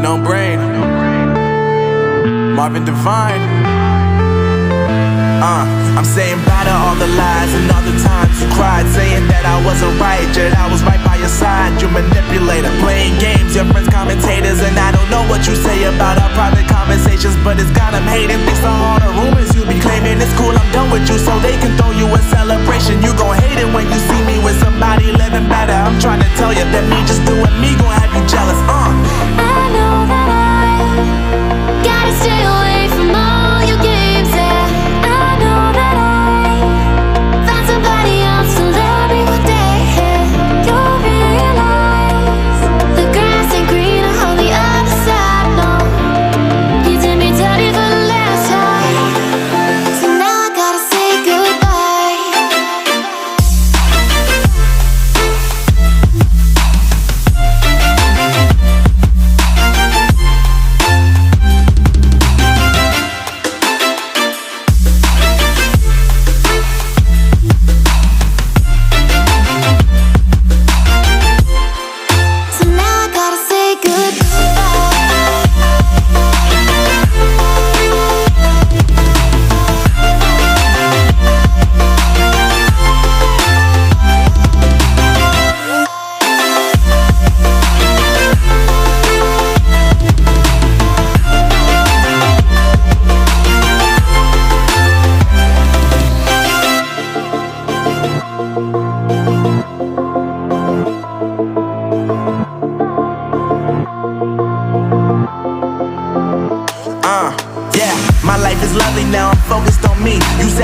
No brain. Marvin Divine. I'm saying bye to all the lies and all the times you cried, saying that I wasn't right, yet I was right by your side. You manipulator, playing games, your friends commentators, and I don't know what you say about our private conversations, but it's got them hating. Thanks to all the rumors you be claiming. It's cool, I'm done with you, so they can throw you a celebration. You gon' hate it when you see me with somebody living better. I'm trying to tell you that me just doing me gon' have you jealous. I know that I gotta stay away from all your games, yeah. I know that I found somebody else to love me one day, yeah. You'll realize the grass ain't greener on the other side, no. You did me dirty for the last time, so now I gotta say goodbye. So now I gotta say goodbye. Yeah, my life is lovely now, I'm focused on me. You said